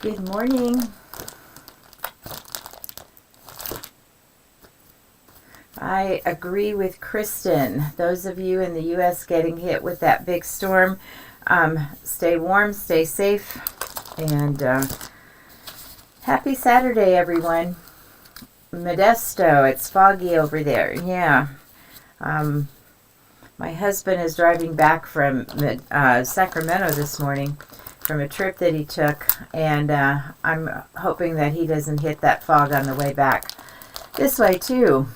Good morning. I agree with Kristen. Those of you in the U.S. getting hit with that big storm, stay warm, stay safe, and happy Saturday, everyone. Modesto, it's foggy over there. Yeah. My husband is driving back from Sacramento this morning from a trip that he took, and I'm hoping that he doesn't hit that fog on the way back this way too.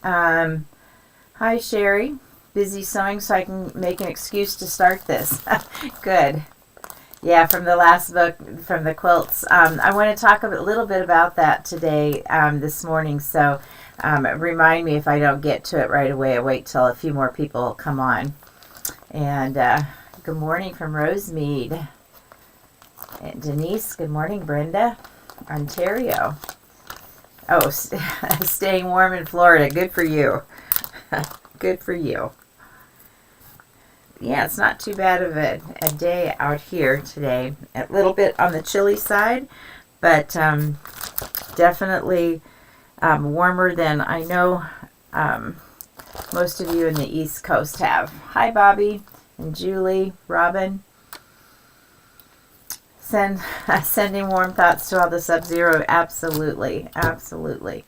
Hi Sherry, busy sewing so I can make an excuse to start this. Good. Yeah, from the last book, from the quilts. I want to talk a little bit about that today, this morning, so remind me if I don't get to it right away. I wait till a few more people come on. And good morning from Rosemead. And Denise, good morning. Brenda, Ontario. Oh, staying warm in Florida. Good for you. Good for you. Yeah, it's not too bad of a day out here today. A little bit on the chilly side, but definitely warmer than I know most of you in the East Coast have. Hi, Bobby and Julie, Robin. Sending warm thoughts to all the Sub-Zero. Absolutely, absolutely.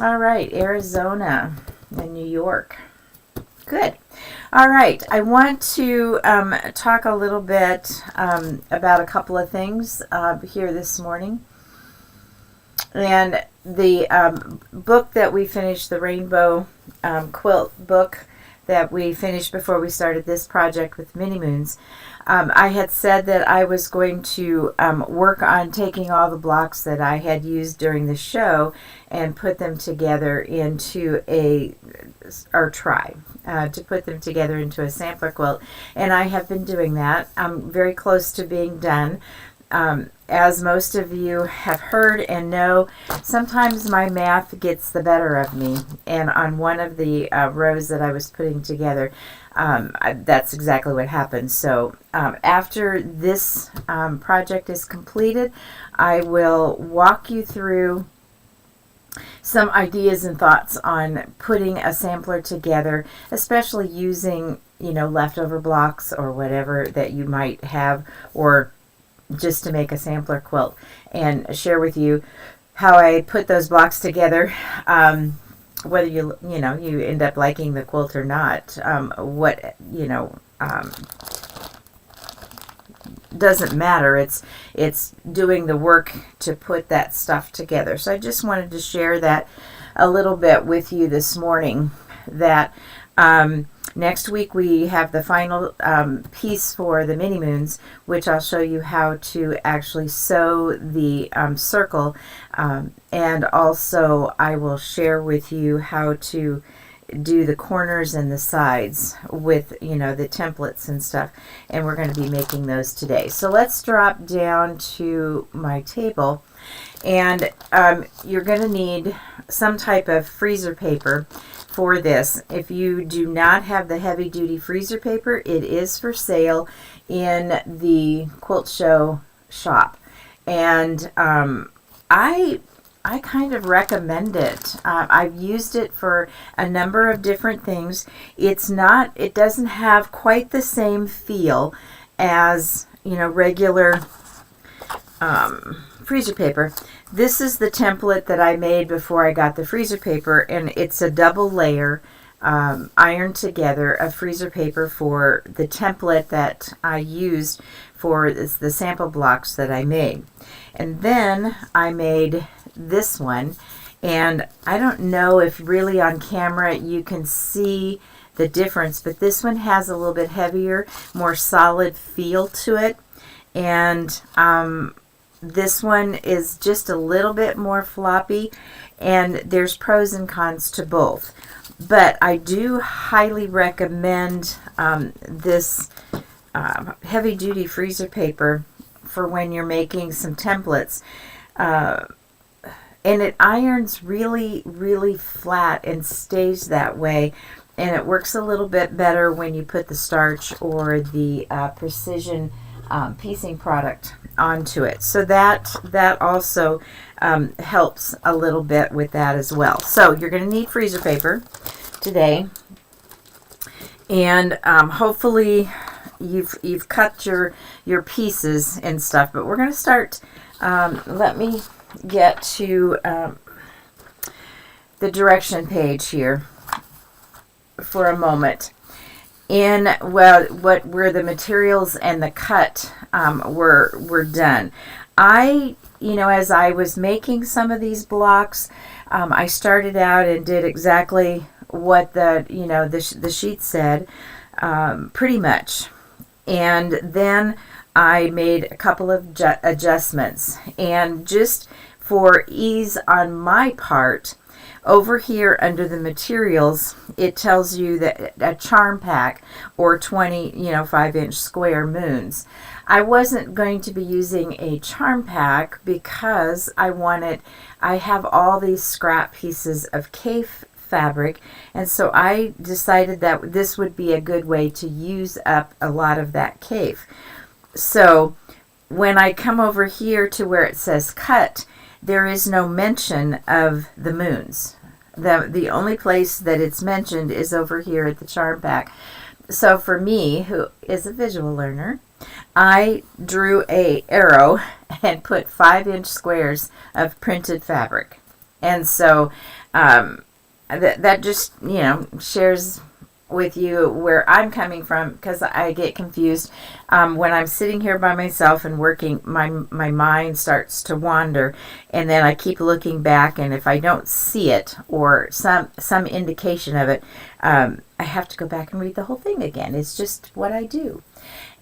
All right, Arizona and New York. Good. All right, I want to talk a little bit about a couple of things here this morning. And the book that we finished, the Rainbow Quilt book that we finished before we started this project with Mini Moons, I had said that I was going to work on taking all the blocks that I had used during the show and put them together into to put them together into a sampler quilt. And I have been doing that. I'm very close to being done. As most of you have heard and know, sometimes my math gets the better of me. And on one of the rows that I was putting together, that's exactly what happened. So after this project is completed, I will walk you through some ideas and thoughts on putting a sampler together, especially using, leftover blocks or whatever that you might have, or just to make a sampler quilt, and share with you how I put those blocks together. Whether you end up liking the quilt or not, doesn't matter. It's doing the work to put that stuff together. So I just wanted to share that a little bit with you this morning. That next week we have the final piece for the Mini Moons, which I'll show you how to actually sew the circle, and also I will share with you how to do the corners and the sides with the templates and stuff, and we're going to be making those today. So let's drop down to my table, and you're going to need some type of freezer paper for this. If you do not have the heavy duty freezer paper, it is for sale in the Quilt Show shop, and I kind of recommend it. I've used it for a number of different things. It doesn't have quite the same feel as regular freezer paper. This is the template that I made before I got the freezer paper, and it's a double layer ironed together of freezer paper for the template that I used for the sample blocks that I made. And then I made this one, and I don't know if really on camera you can see the difference, but this one has a little bit heavier, more solid feel to it, and this one is just a little bit more floppy, and there's pros and cons to both. But I do highly recommend this heavy duty freezer paper for when you're making some templates. And it irons really, really flat and stays that way. And it works a little bit better when you put the starch or the precision piecing product onto it. So that also helps a little bit with that as well. So you're going to need freezer paper today, and hopefully you've cut your pieces and stuff. But we're going to start. Let me get to the direction page here for a moment. Where the materials and the cut were done. As I was making some of these blocks, I started out and did exactly what the sheet said, pretty much. And then I made a couple of adjustments. And just for ease on my part, over here under the materials, it tells you that a charm pack or 20, 5-inch square moons. I wasn't going to be using a charm pack because I have all these scrap pieces of KAFE fabric, and so I decided that this would be a good way to use up a lot of that KAFE. So when I come over here to where it says cut, there is no mention of the moons. The only place that it's mentioned is over here at the charm pack. So for me, who is a visual learner, I drew a arrow and put 5-inch squares of printed fabric. And so that just, shares with you where I'm coming from, because I get confused when I'm sitting here by myself and working. My mind starts to wander, and then I keep looking back, and if I don't see it or some indication of it, I have to go back and read the whole thing again. It's just what I do.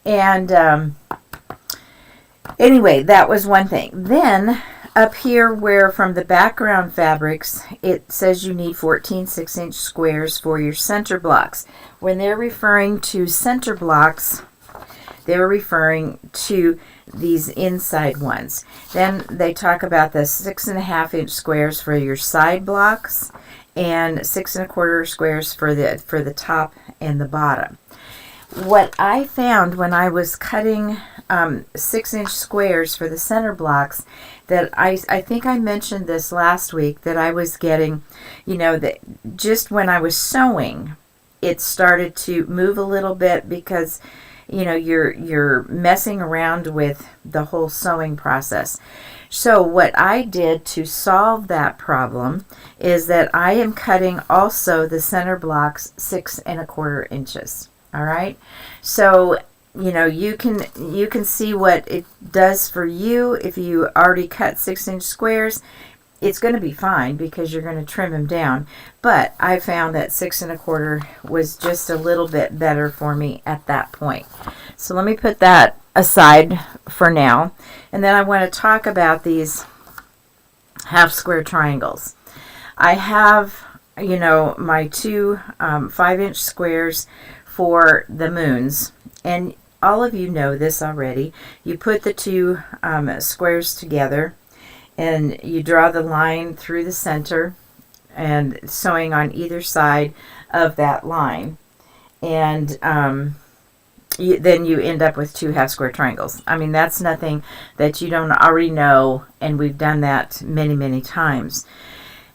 And anyway, that was one thing. Then up here where from the background fabrics, it says you need 14 6-inch squares for your center blocks. When they're referring to center blocks, they're referring to these inside ones. Then they talk about the 6.5-inch squares for your side blocks and 6.25 squares for the top and the bottom. What I found when I was cutting 6-inch squares for the center blocks, that I think I mentioned this last week, that I was getting, that just when I was sewing, it started to move a little bit because, you're messing around with the whole sewing process. So what I did to solve that problem is that I am cutting also the center blocks 6.25 inches. All right, so you can see what it does for you. If you already cut 6-inch squares, it's going to be fine because you're going to trim them down. But I found that 6.25 was just a little bit better for me at that point. So let me put that aside for now, and then I want to talk about these half square triangles. I have my two 5-inch squares for the moons, and all of you know this already. You put the two squares together, and you draw the line through the center and sewing on either side of that line, and then you end up with two half square triangles. I mean, that's nothing that you don't already know, and we've done that many, many times.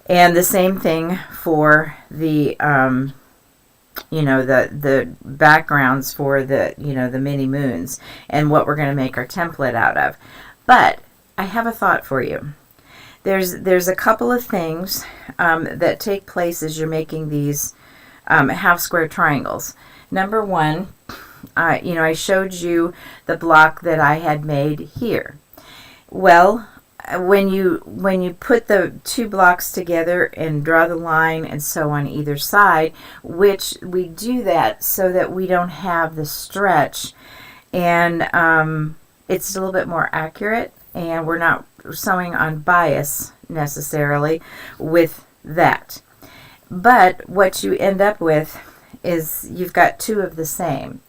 And the same thing for the the backgrounds for the the mini moons and what we're going to make our template out of. But I have a thought for you. There's a couple of things that take place as you're making these half square triangles. Number one, I showed you the block that I had made here. Well, when you put the two blocks together and draw the line and sew on either side, which we do that so that we don't have the stretch, and it's a little bit more accurate, and we're not sewing on bias necessarily with that. But what you end up with is you've got two of the same.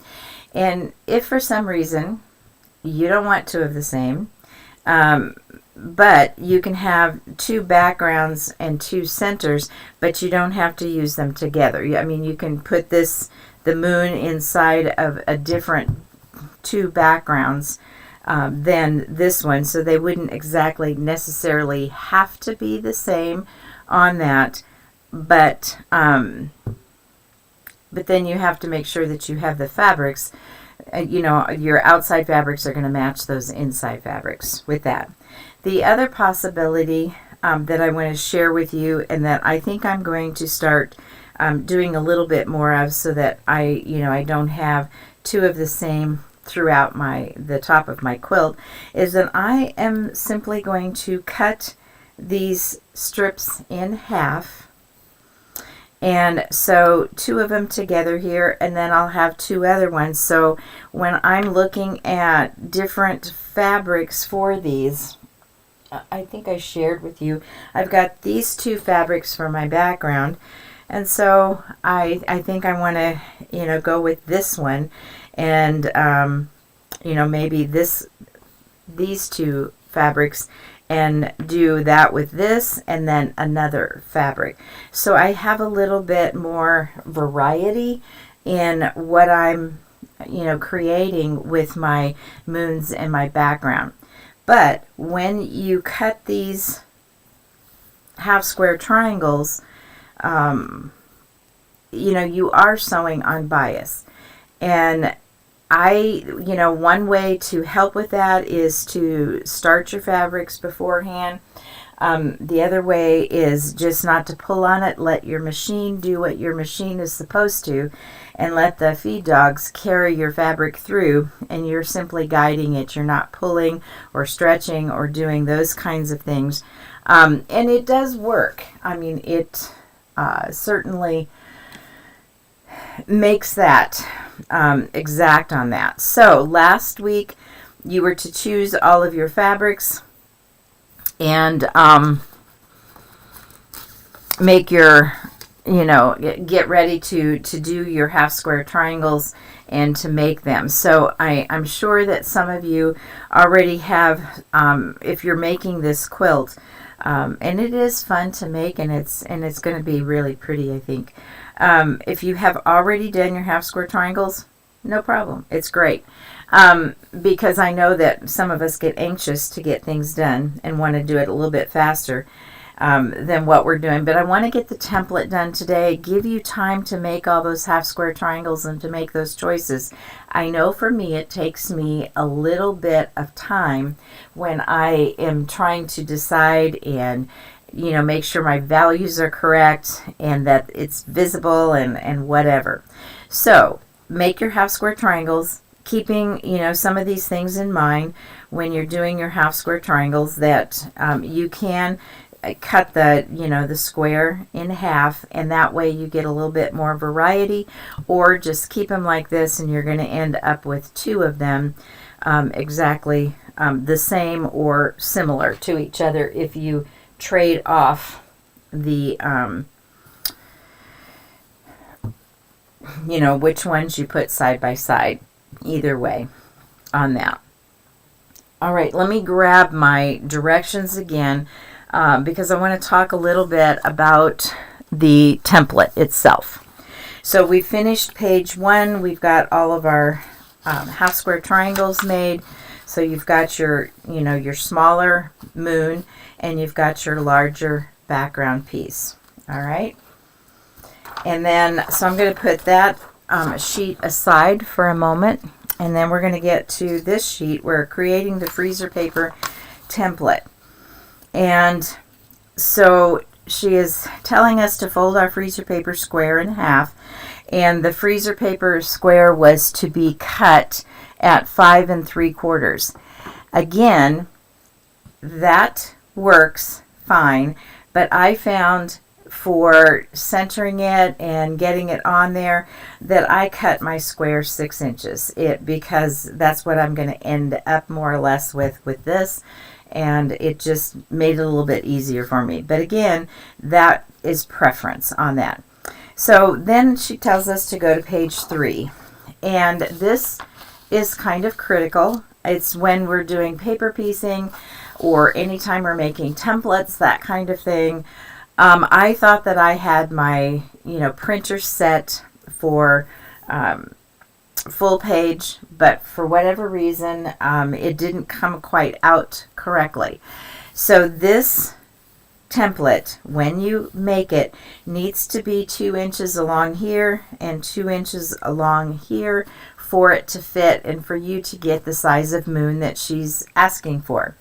And if for some reason you don't want two of the same, but you can have two backgrounds and two centers, but you don't have to use them together. I mean, you can put the moon inside of a different two backgrounds than this one, so they wouldn't exactly necessarily have to be the same on that, but then you have to make sure that you have the fabrics, your outside fabrics are going to match those inside fabrics with that. The other possibility that I want to share with you, and that I think I'm going to start doing a little bit more of, so that I don't have two of the same throughout the top of my quilt, is that I am simply going to cut these strips in half, and sew two of them together here, and then I'll have two other ones. So when I'm looking at different fabrics for these, I think I shared with you, I've got these two fabrics for my background, and so I think I want to go with this one, and maybe these two fabrics, and do that with this, and then another fabric. So I have a little bit more variety in what I'm creating with my moons and my background. But when you cut these half square triangles, you are sewing on bias. And one way to help with that is to start your fabrics beforehand. The other way is just not to pull on it. Let your machine do what your machine is supposed to, and let the feed dogs carry your fabric through, and you're simply guiding it. You're not pulling or stretching or doing those kinds of things. And it does work. I mean, it certainly makes that exact on that. So last week you were to choose all of your fabrics and make your, get ready to do your half square triangles and to make them. So I'm sure that some of you already have, if you're making this quilt, and it is fun to make, and it's going to be really pretty, I think. If you have already done your half square triangles, no problem. It's great. Because I know that some of us get anxious to get things done and want to do it a little bit faster than what we're doing. But I want to get the template done today, give you time to make all those half square triangles and to make those choices. I know for me it takes me a little bit of time when I am trying to decide and make sure my values are correct and that it's visible and whatever. So make your half square triangles, keeping some of these things in mind when you're doing your half square triangles, that you can cut the square in half, and that way you get a little bit more variety, or just keep them like this and you're going to end up with two of them exactly the same or similar to each other if you trade off the which ones you put side by side, either way on that. All right, let me grab my directions again because I want to talk a little bit about the template itself. So we finished page 1. We've got all of our half square triangles made. So you've got your your smaller moon, and you've got your larger background piece. All right. And then, so I'm going to put that sheet aside for a moment, and then we're going to get to this sheet. We're creating the freezer paper template. And so she is telling us to fold our freezer paper square in half, and the freezer paper square was to be cut at 5 3/4. Again, that works fine, but I found for centering it and getting it on there that I cut my square 6 inches because that's what I'm going to end up more or less with this, and it just made it a little bit easier for me. But again, that is preference on that. So then she tells us to go to page 3, and this is kind of critical. It's when we're doing paper piecing or anytime we're making templates, that kind of thing. I thought that I had my printer set for full page, but for whatever reason, it didn't come quite out correctly. So this template, when you make it, needs to be 2 inches along here and 2 inches along here for it to fit and for you to get the size of moon that she's asking for.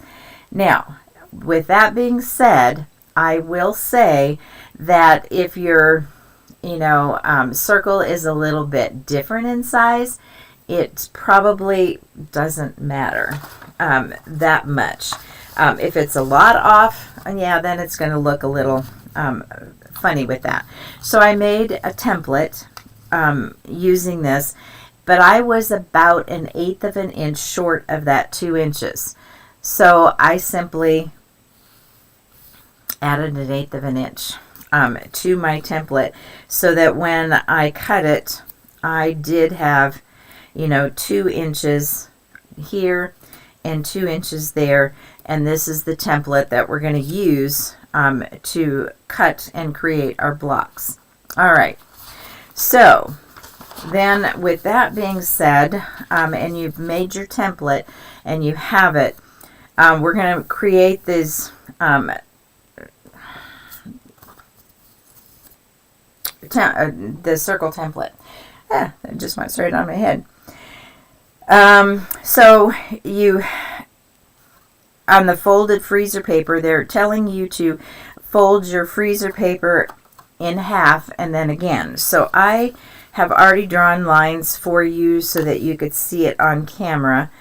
Now, with that being said, I will say that if your circle is a little bit different in size, it probably doesn't matter that much. If it's a lot off, yeah, then it's going to look a little funny with that. So I made a template using this, but I was about 1/8 of an inch short of that 2 inches. So I simply added 1/8 of an inch to my template, so that when I cut it, I did have 2 inches here and 2 inches there, and this is the template that we're going to use to cut and create our blocks. All right, so then with that being said, and you've made your template and you have it, we're going to create this the circle template. It just went straight on my head. So you, on the folded freezer paper, they're telling you to fold your freezer paper in half and then again. So I have already drawn lines for you so that you could see it on camera,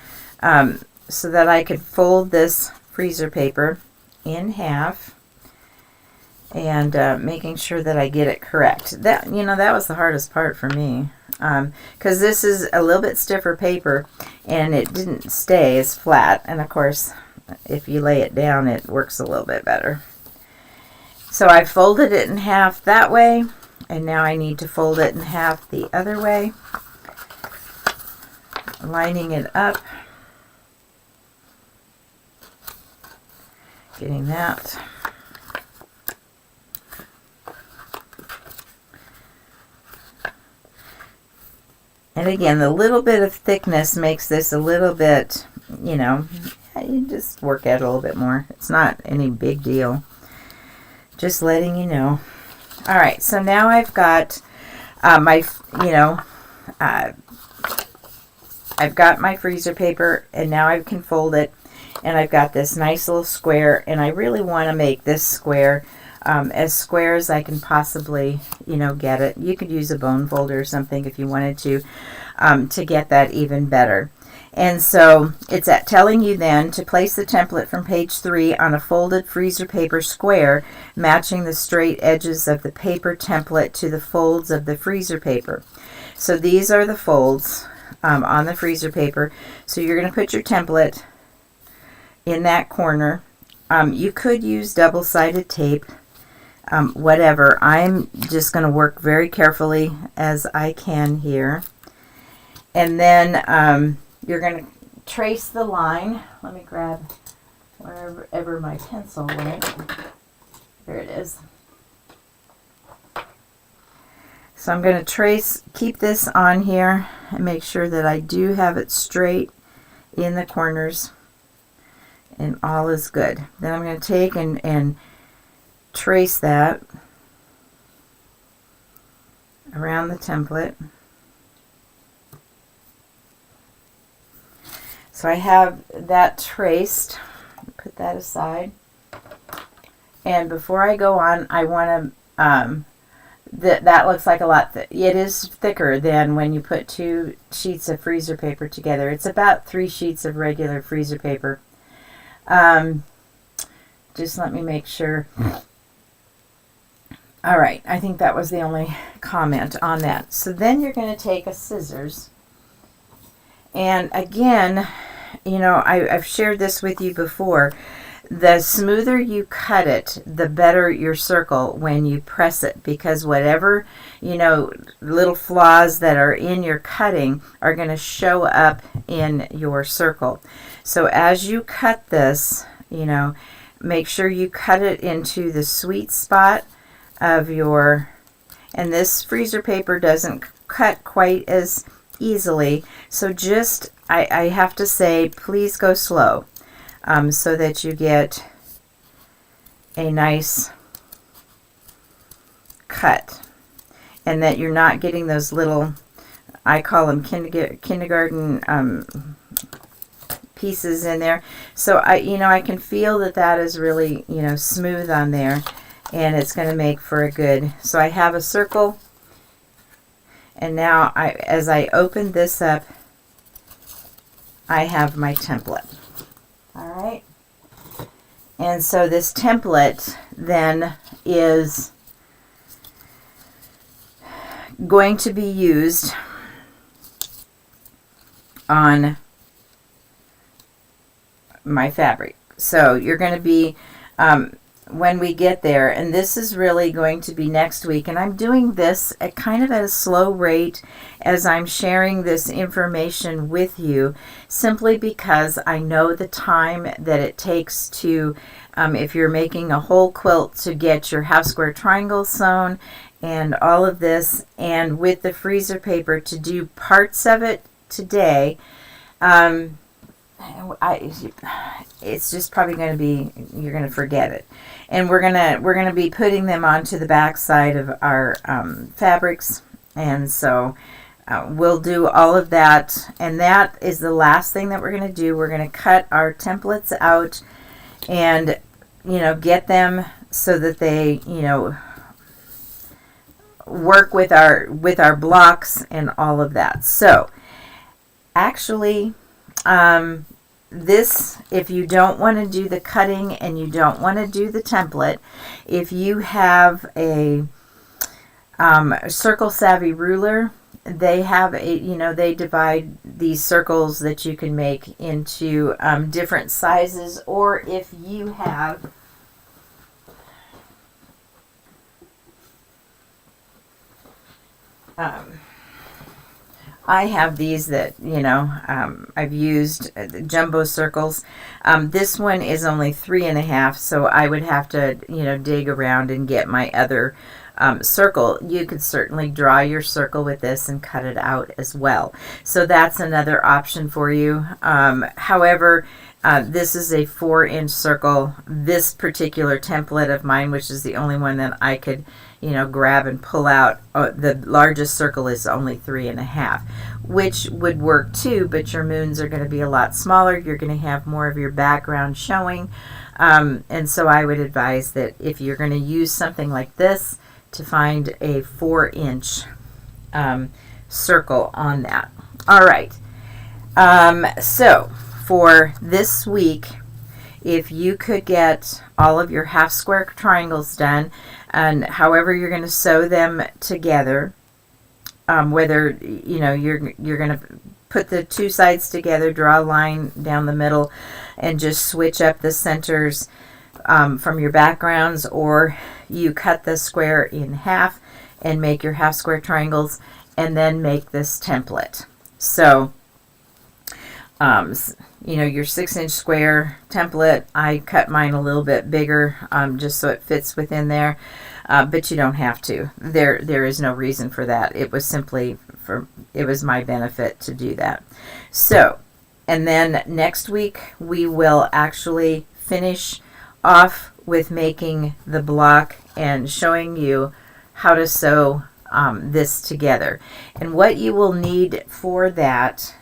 so that I could fold this freezer paper in half, and making sure that I get it correct. That was the hardest part for me, because this is a little bit stiffer paper and it didn't stay as flat, and of course if you lay it down it works a little bit better. So I folded it in half that way, and now I need to fold it in half the other way, lining it up, getting that. And again, the little bit of thickness makes this a little bit, you just work at it a little bit more. It's not any big deal. Just letting you know. All right, so now I've got I've got my freezer paper, and now I can fold it, and I've got this nice little square, and I really want to make this square as square as I can possibly, get it. You could use a bone folder or something if you wanted to get that even better. And so it's telling you then to place the template from page 3 on a folded freezer paper square, matching the straight edges of the paper template to the folds of the freezer paper. So these are the folds on the freezer paper. So you're going to put your template in that corner. You could use double-sided tape. Whatever. I'm just going to work very carefully as I can here. And then you're going to trace the line. Let me grab wherever my pencil went. There it is. So I'm going to keep this on here and make sure that I do have it straight in the corners and all is good. Then I'm going to take and trace that around the template. So I have that traced. Put that aside. And before I go on, I want to, that looks like a lot. It is thicker than when you put 2 sheets of freezer paper together. It's about 3 sheets of regular freezer paper. Just let me make sure. All right, I think that was the only comment on that. So then you're going to take a scissors. And again, I've shared this with you before. The smoother you cut it, the better your circle when you press it, because whatever, little flaws that are in your cutting are going to show up in your circle. So as you cut this, make sure you cut it into the sweet spot of your, and this freezer paper doesn't cut quite as easily. So just, I have to say, please go slow so that you get a nice cut, and that you're not getting those little, I call them kindergarten pieces in there. So I can feel that is really, smooth on there, and it's going to make for a good. So I have a circle, and now as I open this up, I have my template. All right. And so this template then is going to be used on my fabric. So you're going to be, when we get there, and this is really going to be next week, and I'm doing this at kind of at a slow rate as I'm sharing this information with you, simply because I know the time that it takes to, if you're making a whole quilt, to get your half square triangle sewn and all of this, and with the freezer paper to do parts of it today. It's just probably going to be, you're going to forget it, and we're gonna be putting them onto the back side of our fabrics, and so we'll do all of that, and that is the last thing that we're going to do. We're going to cut our templates out and get them so that they work with our blocks and all of that. So actually, this, if you don't want to do the cutting and you don't want to do the template, if you have a Circle Savvy ruler, they have they divide these circles that you can make into different sizes, or if you have I have these that, I've used jumbo circles. This one is only 3.5, so I would have to, dig around and get my other circle. You could certainly draw your circle with this and cut it out as well. So that's another option for you. However, this is a 4-inch circle. This particular template of mine, which is the only one that I could grab and pull out, the largest circle is only 3.5, which would work too, but your moons are going to be a lot smaller. You're going to have more of your background showing, and so I would advise that if you're going to use something like this, to find a 4-inch circle on that. All right, so for this week, if you could get all of your half square triangles done, and however you're going to sew them together, whether you're going to put the two sides together, draw a line down the middle, and just switch up the centers from your backgrounds, or you cut the square in half and make your half square triangles, and then make this template. So your 6-inch square template, I cut mine a little bit bigger just so it fits within there, but you don't have to. There is no reason for that. It was simply it was my benefit to do that. So, and then next week we will actually finish off with making the block and showing you how to sew this together. And what you will need for that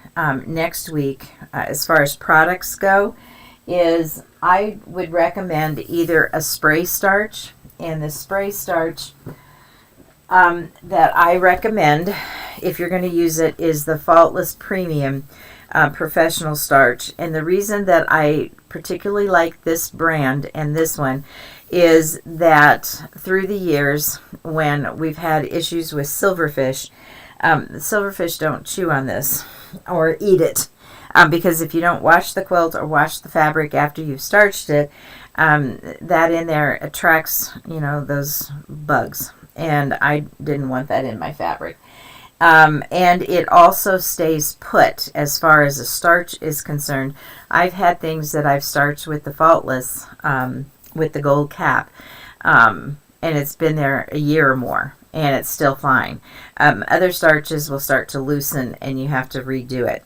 next week, as far as products go, is I would recommend either a spray starch, and the spray starch that I recommend, if you're going to use it, is the Faultless Premium Professional Starch. And the reason that I particularly like this brand and this one is that through the years, when we've had issues with silverfish, the silverfish don't chew on this or eat it, because if you don't wash the quilt or wash the fabric after you've starched it, that in there attracts those bugs, and I didn't want that in my fabric. And it also stays put as far as the starch is concerned. I've had things that I've starched with the Faultless, with the gold cap, and it's been there a year or more, and it's still fine. Other starches will start to loosen and you have to redo it.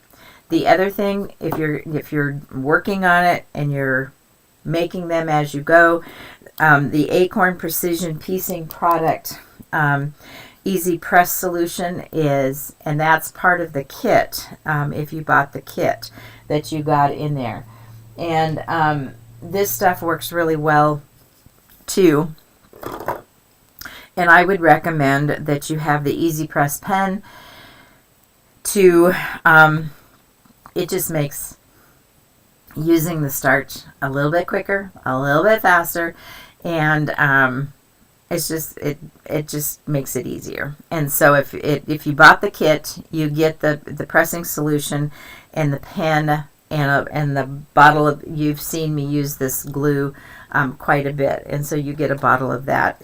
The other thing, if you're working on it and you're making them as you go, the Acorn Precision Piecing product Easy Press solution is, and that's part of the kit, if you bought the kit that you got in there. And this stuff works really well too. And I would recommend that you have the Easy Press pen to, it just makes using the starch a little bit quicker, a little bit faster, and it's just it just makes it easier. And so if you bought the kit, you get the pressing solution and the pen and the bottle of, you've seen me use this glue quite a bit, and so you get a bottle of that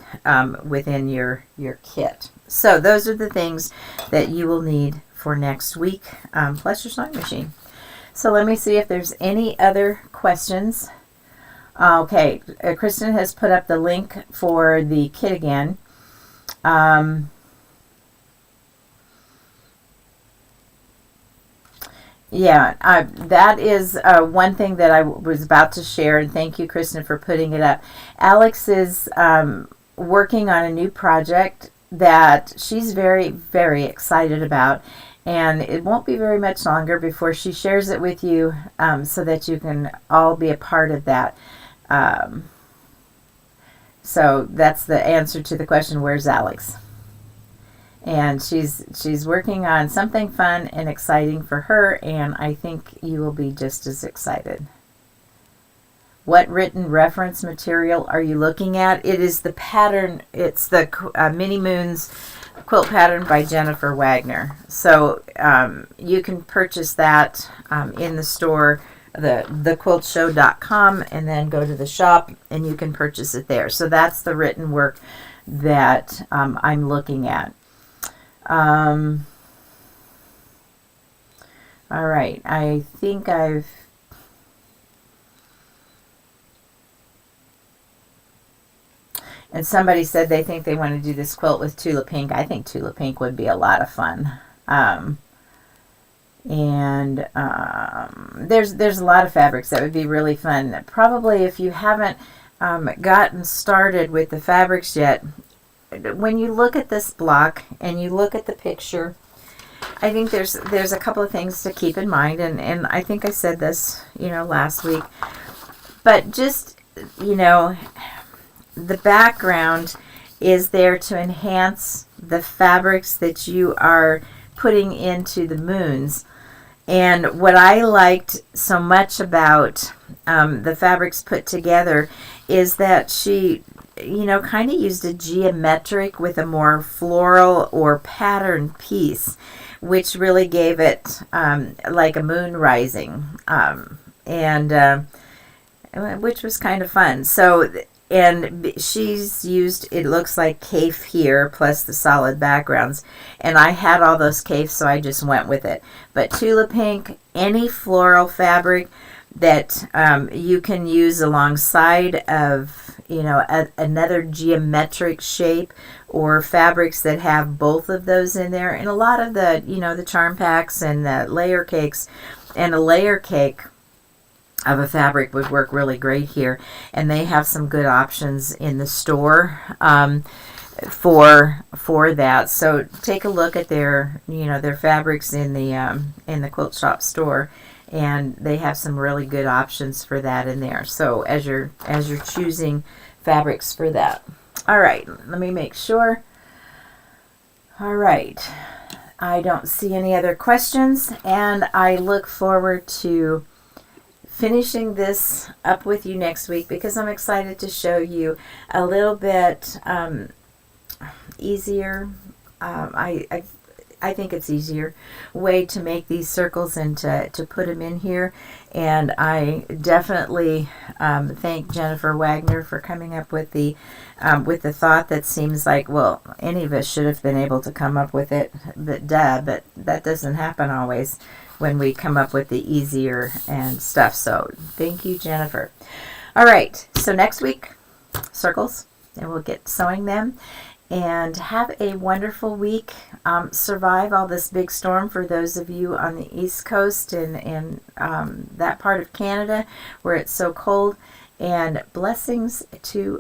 within your kit. So those are the things that you will need for next week, plus your sewing machine. So let me see if there's any other questions. Okay, Kristen has put up the link for the kit again. Yeah, that is one thing that I was about to share, and thank you, Kristen, for putting it up. Alex is working on a new project that she's very, very excited about, and it won't be very much longer before she shares it with you, so that you can all be a part of that. So that's the answer to the question, where's Alex? And she's working on something fun and exciting for her, and I think you will be just as excited. What written reference material are you looking at? It is the pattern. It's the Mini Moons quilt pattern by Jennifer Wagoner. So you can purchase that in the store, thequiltshow.com, and then go to the shop and you can purchase it there. So that's the written work that I'm looking at. All right, I think I've and somebody said they think they want to do this quilt with Tula Pink. I think Tula Pink would be a lot of fun. There's a lot of fabrics that would be really fun. Probably if you haven't gotten started with the fabrics yet, when you look at this block and you look at the picture, I think there's a couple of things to keep in mind, and I think I said this, last week, but just, the background is there to enhance the fabrics that you are putting into the moons. And what I liked so much about the fabrics put together is that she kind of used a geometric with a more floral or pattern piece, which really gave it like a moon rising, and which was kind of fun. So, and she's used, it looks like cafe here, plus the solid backgrounds, and I had all those cafes, so I just went with it. But Tula Pink, any floral fabric that you can use alongside of another geometric shape, or fabrics that have both of those in there, and a lot of the the charm packs and the layer cakes, and a layer cake of a fabric would work really great here, and they have some good options in the store for that. So take a look at their their fabrics in the Quilt Shop store, and they have some really good options for that in there. So as you're choosing fabrics for that. All right, let me make sure. All right, I don't see any other questions, and I look forward to finishing this up with you next week, because I'm excited to show you a little bit easier. I think it's easier way to make these circles and to put them in here. And I definitely thank Jennifer Wagoner for coming up with the thought that seems like, well, any of us should have been able to come up with it, but that doesn't happen always when we come up with the easier and stuff. So thank you, Jennifer. All right, so next week, circles, and we'll get sewing them. and have a wonderful week. Survive all this big storm for those of you on the East Coast and that part of Canada where it's so cold. And blessings to